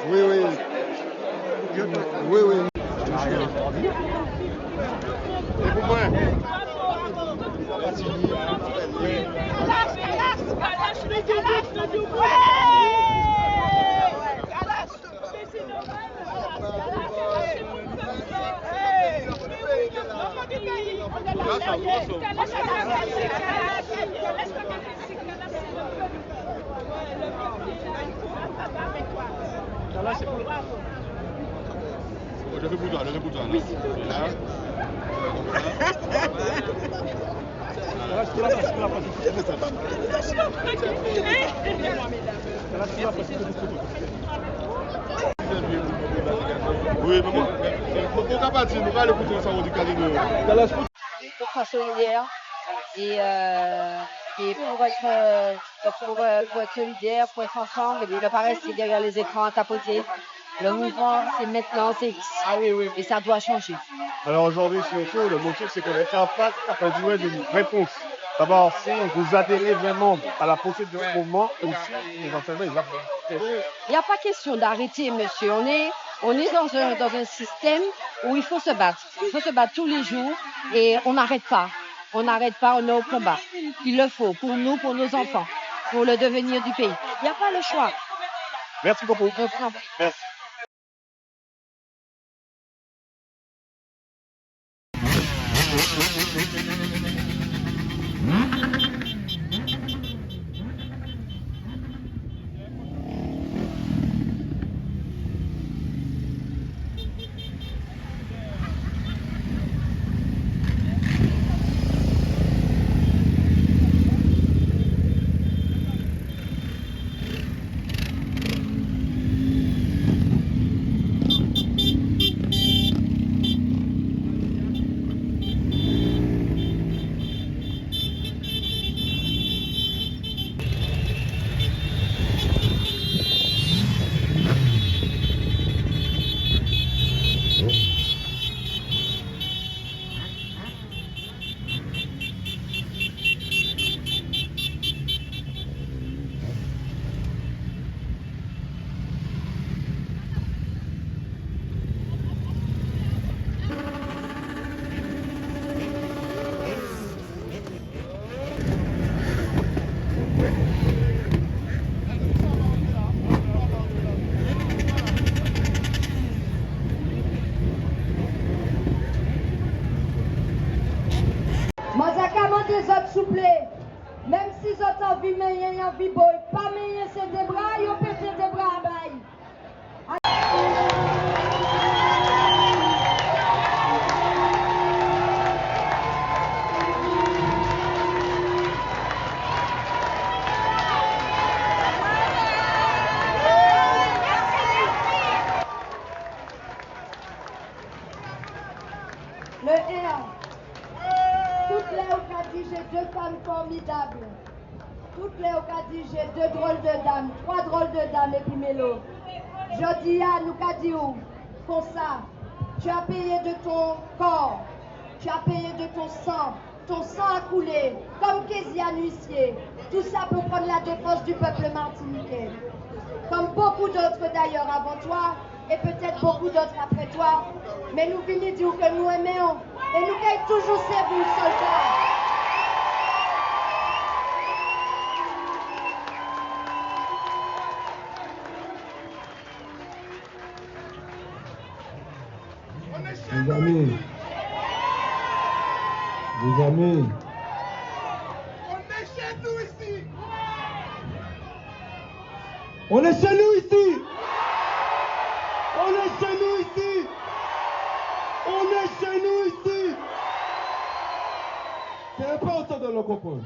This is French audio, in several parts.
Oui, oui. Oui, oui. Je fais pour toi, là. Là. Oui, mais moi, pourquoi pas dire, nous allons écouter ensemble du Calino. Pour faire solidaire et pour être solidaire, pour être ensemble. Et le pareil, c'est derrière les écrans à tapoter. Le mouvement, c'est maintenant, c'est X. Ah oui, oui. Et ça doit changer. Alors aujourd'hui, surtout, le motif, c'est qu'on est en face à besoin d'une réponse. D'abord, si vous adhérez vraiment à la poursuite de ce mouvement, aussi, éventuellement, il va Il n'y a pas question d'arrêter, monsieur. On est dans un système où il faut se battre. Il faut se battre tous les jours et on n'arrête pas. On n'arrête pas, on est au combat. Il le faut pour nous, pour nos enfants, pour le devenir du pays. Il n'y a pas le choix. Merci beaucoup. Merci. Même si vous avez envie de mener en vie, pas mener ses des bras, vous pétez des bras à bail. Le R. Toutes les occasions, j'ai deux femmes formidables. Toutes les occasions, j'ai deux drôles de dames, trois drôles de dames et puis Mélo. Je dis à nous qu'a dit où, comme ça, tu as payé de ton corps, tu as payé de ton sang a coulé, comme Kézia Nuissier. Tout ça pour prendre la défense du peuple martiniquais. Comme beaucoup d'autres d'ailleurs avant toi, et peut-être beaucoup d'autres après toi, mais nous venons dire que nous aimons, et nous gagnons toujours ces vous, soldats. Les amis, On est chez nous ici. on est chez nous ici. On est chez nous ici. On est chez nous ici. C'est important de le comprendre.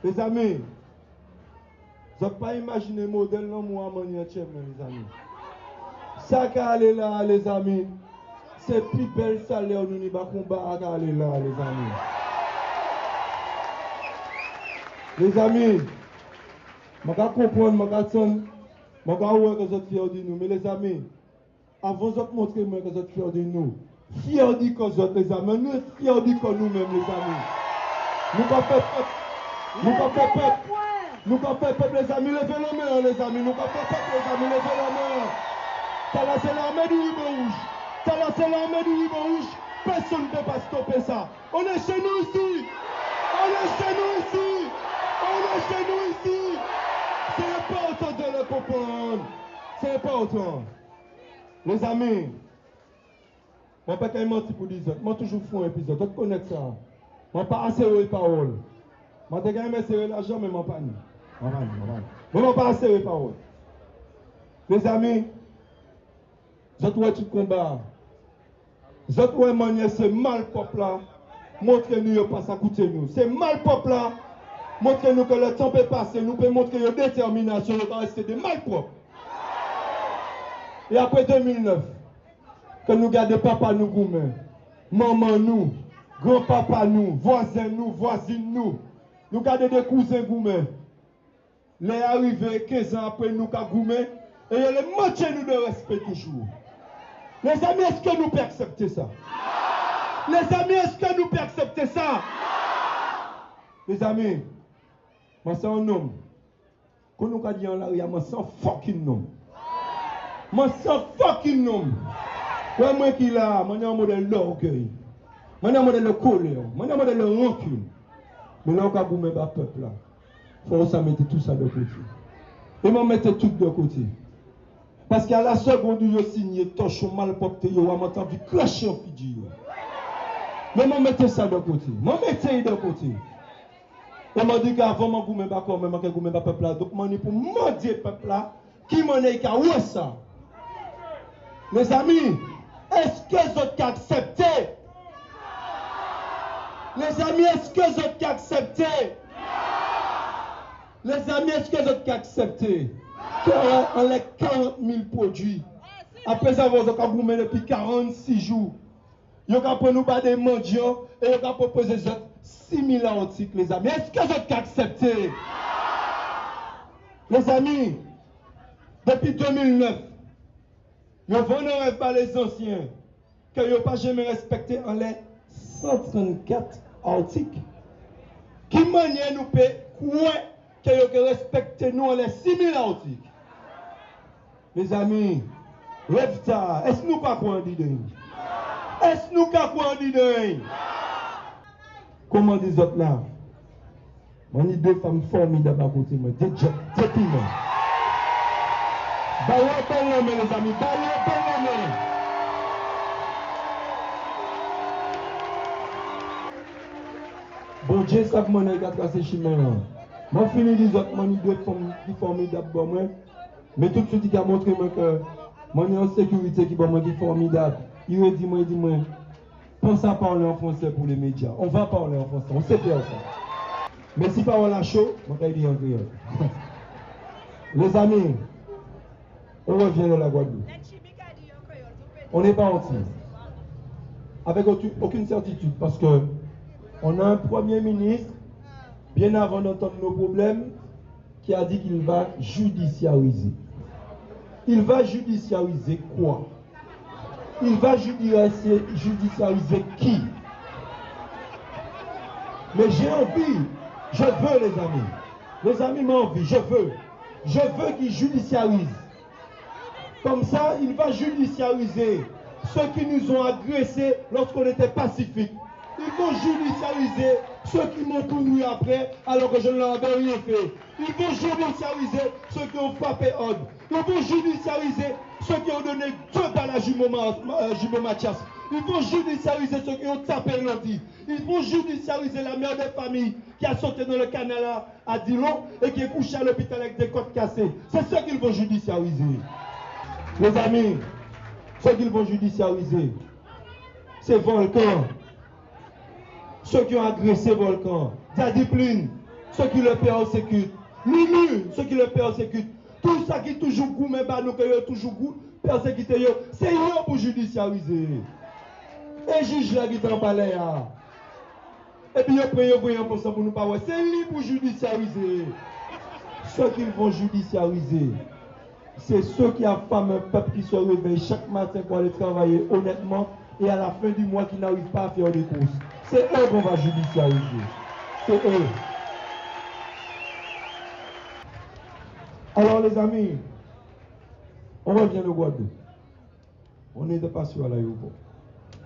Les amis, vous n'avez pas imaginé le modèle non moi à manière de les amis. Ça qui aller là, les amis, c'est plus belle salaire nous n'y pas combat à aller là, les amis. Les amis, je comprends, je attendre, je voir que vous êtes fiers de nous. Mais les amis, avant de montrer que vous êtes fiers de nous, fiers de vous autres, les amis, nous sommes fiers de nous-mêmes, les amis. Nous ne pouvons pas faire peuple. Nous ne pouvons pas faire peuple. Nous ne pouvons pas faire peuple, les amis. Levez la main, les amis. Nous ne pouvons pas faire peuple, les amis. Levez la main. Ça là, c'est l'armée du ruban rouge. Ça là, c'est l'armée du ruban rouge. Personne ne peut pas stopper ça. On est chez nous ici. On est chez nous ici. On est chez nous ici. C'est important de le comprendre. C'est important. Les amis, je ne vais pas mentir pour dire ça. Je toujours fait un épisode. Tu connais ça. Je ne vais pas assez les paroles. Je ne vais pas serrer l'argent, mais je ne vais pas. Je ne vais pas assez les paroles. Les amis, je dois tout combat. Je dois manier ce mal peuple là. Montrez-nous pas ça coûte nous. C'est mal peuple là. Montrez-nous que le temps peut passer. Nous pouvons montrer une détermination. Nous allons rester des mal propres. Et après 2009, que nous gardons papa nous gourmets, maman nous, grand-papa nous, voisins nous, voisines nous, nous gardons des cousins gourmets. Les arrivés 15 ans après nous gourmets, et les montrer nous de respect toujours. Les amis, est-ce que nous pouvons accepter ça? Les amis, est-ce que nous pouvons accepter ça? Les amis, moi c'est un homme. Quand nous avons dit en l'arrière, moi c'est un fucking homme. Moi c'est un fucking homme. Moi qui là, moi j'ai un modèle d'orgueil. Moi j'ai un modèle de colère. Moi j'ai un modèle de rancune. Mais là, on va goûter le peuple là. Il faut ça mettre tout ça de côté. Et moi mettre tout de côté. Parce qu'à la seconde où je signe, torche mal porté, je vais m'entendre clasher en Fidji. Mais moi mettez ça de côté. Moi mettez de côté. Et m'a dit qu'avant moi goûter pas comme moi goûter le peuple là. Donc moi pour mendier le peuple là qui m'en est qu'à ouais ça. Mes amis, est-ce que vous avez accepté? Les amis, est-ce que vous avez accepté? Les amis, est-ce que vous avez accepté? On a 40 000 produits. Après avoir gourmet depuis 46 jours. Vous avez nous des mendiants et vous avez proposé 6 000 articles, les amis. Est-ce que vous avez accepté? Les amis, depuis 2009, vous ne pas les anciens que vous n'avez pas jamais respecté en les 134 articles. Qui manière nous peut quoi que vous avez respecté nous en les 6 000 articles? Mes amis, rêve-ta, est-ce que nous pas quoi en dire? Est-ce que nous pas quoi en dire? Comment des autres là? On a deux femmes formidables à côté de moi, des gentlemen. Baillez bel homme, les amis, baillez bel homme. Bon Dieu, ça mon gars tracé chemin là. Moi fini des autres, moi deux femmes qui formidables pour moi. Mais tout de suite il a montré moi que moi en sécurité qui pour moi qui formidable. Il me dit moi, pense à parler en français pour les médias. On va parler en français, on sait faire ça. Mais si parole à chaud, on va dire en créole. Les amis, on revient dans la Guadeloupe. On est parti. Avec aucune certitude, parce que on a un premier ministre, bien avant d'entendre nos problèmes, qui a dit qu'il va judiciariser. Il va judiciariser quoi? Il va judiciariser qui? Mais j'ai envie, je veux les amis. Les amis m'ont envie, je veux qu'il judiciarise. Comme ça, il va judiciariser ceux qui nous ont agressés lorsqu'on était pacifiques. Ils vont judiciariser ceux qui m'ont couru après alors que je ne leur avais rien fait. Ils vont judiciariser ceux qui ont frappé ordre. Ils vont judiciariser ceux qui ont donné 2 balles à Jumeau Mathias. Ils vont judiciariser ceux qui ont tapé lundi. Ils vont judiciariser la mère des familles qui a sauté dans le canal à Dillon et qui est couchée à l'hôpital avec des côtes cassées. C'est ceux qu'ils vont judiciariser. Les amis, ceux qu'ils vont judiciariser, c'est Volcan. Ceux qui ont agressé Volcan. Dadipline, ceux qui le persécutent. Lulu, ceux qui le persécutent. Tout ça qui toujours goût, mais bah nous qui toujours goût, persécuté, c'est eux pour judiciariser. Et juge là qui est en palais. Et puis, ils prennent pour ça pour nous pas voir. C'est libre pour judiciariser. Ceux qui vont judiciariser, c'est ceux qui affament un peuple qui se réveille chaque matin pour aller travailler honnêtement et à la fin du mois qui n'arrivent pas à faire des courses. C'est eux qu'on va judiciariser. C'est eux. Alors les amis, on revient de Guadeloupe. On n'était pas sûr à l'aéroport.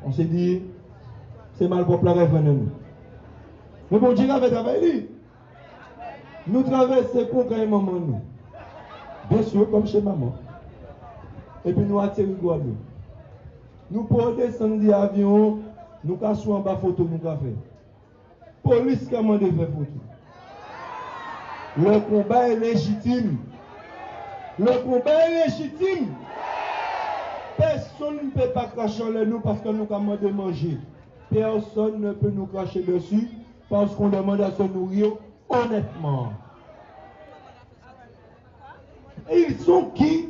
On s'est dit, c'est mal pour plaire à nous. Mais bon Dieu avait travaillé. Nous traversons concrètement nous. Bien sûr, comme chez maman. Et puis nous atterrissons Guadeloupe. Nous pouvons descendre des avions, nous cassons en bas photo, nous avons fait. Police qui a demandé de faire photo. Le combat est légitime. Le combat est légitime. Personne ne peut pas cracher sur nous parce que nous avons demandé de manger. Personne ne peut nous cracher dessus parce qu'on demande à se nourrir honnêtement. Et ils sont qui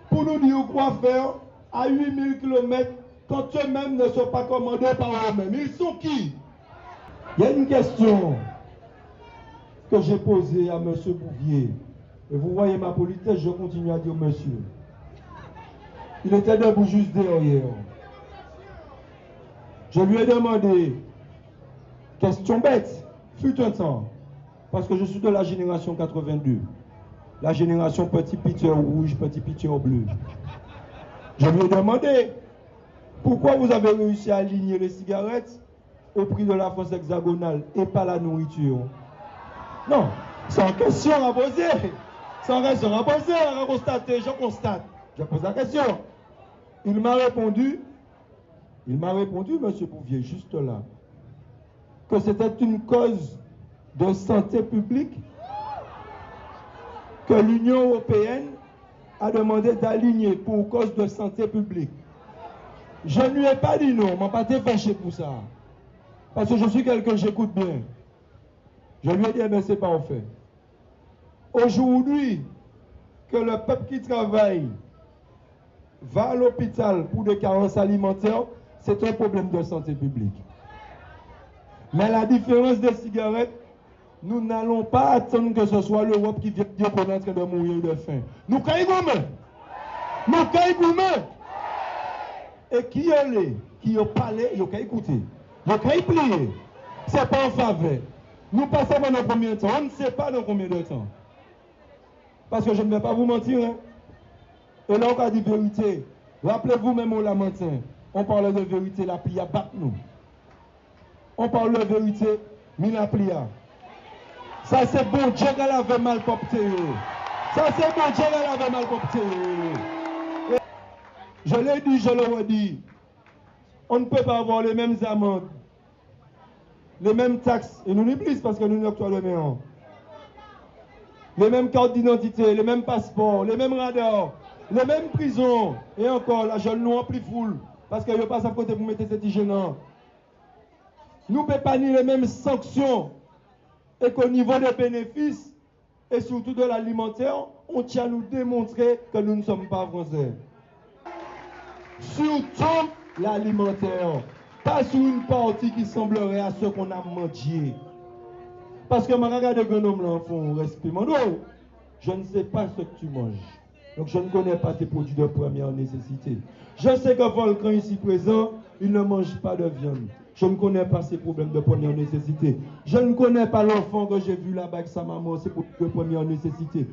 pour nous dire quoi faire à 8000 km quand eux-mêmes ne sont pas commandés par eux-mêmes? Ils sont qui? Il y a une question que j'ai posée à M. Bouvier. Et vous voyez ma politesse, je continue à dire monsieur. Il était debout juste derrière. Je lui ai demandé, question bête, fut un temps, parce que je suis de la génération 82, la génération petit pitcher rouge, petit pitcher bleu. Je lui ai demandé, pourquoi vous avez réussi à aligner les cigarettes au prix de la France hexagonale et pas la nourriture? Non, c'est une question à poser. Sans raison à poser, à constater, je constate. Je pose la question. Il m'a répondu, M. Bouvier, juste là, que c'était une cause de santé publique que l'Union européenne a demandé d'aligner pour cause de santé publique. Je ne lui ai pas dit non, je ne m'ai pas été fâché pour ça. Parce que je suis quelqu'un que j'écoute bien. Je lui ai dit, mais c'est pas en fait. Aujourd'hui, que le peuple qui travaille va à l'hôpital pour des carences alimentaires, c'est un problème de santé publique. Mais la différence des cigarettes, nous n'allons pas attendre que ce soit l'Europe qui vienne dire qu'on est en train de mourir de faim. Nous caillons. Nous caillons. Et qui est qui a parlé, il a écouté. Il a plié. Ce n'est pas en faveur. Nous passons pendant combien de temps? On ne sait pas dans combien de temps. Parce que je ne vais pas vous mentir. Hein? Et là, on a dit vérité. Rappelez-vous même au lamentin. On parle de vérité, la plia bat nous. On parle de vérité, mais la plia. Ça, c'est bon Dieu qu'elle avait mal porté. Ça, c'est bon Dieu qu'elle avait mal porté. Je l'ai dit, je le redis. On ne peut pas avoir les mêmes amendes, les mêmes taxes, et nous n'y plus parce que nous n'octroyons le même. Les mêmes cartes d'identité, les mêmes passeports, les mêmes radars, les mêmes prisons. Et encore, la jeune nous en plus foule. Parce que je passe à côté pour mettre cet gênant. Nous ne pouvons pas ni les mêmes sanctions. Et qu'au niveau des bénéfices, et surtout de l'alimentaire, on tient à nous démontrer que nous ne sommes pas français. Surtout l'alimentaire. Pas sur une partie qui semblerait à ce qu'on a mangé. Parce que je regarde un homme là, font respect. Je ne sais pas ce que tu manges. Donc je ne connais pas tes produits de première nécessité. Je sais que Volcan ici présent, il ne mange pas de viande. Je ne connais pas ses problèmes de première nécessité. Je ne connais pas l'enfant que j'ai vu là-bas avec sa maman, ses produits de première nécessité.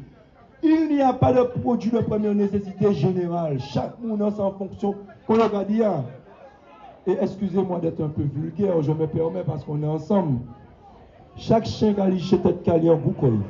Il n'y a pas de produits de première nécessité générale. Chaque monde en fonction qu'on regarde hier. Et excusez-moi d'être un peu vulgaire, je me permets parce qu'on est ensemble. Chaque chien qui a liché tête calée en boucle.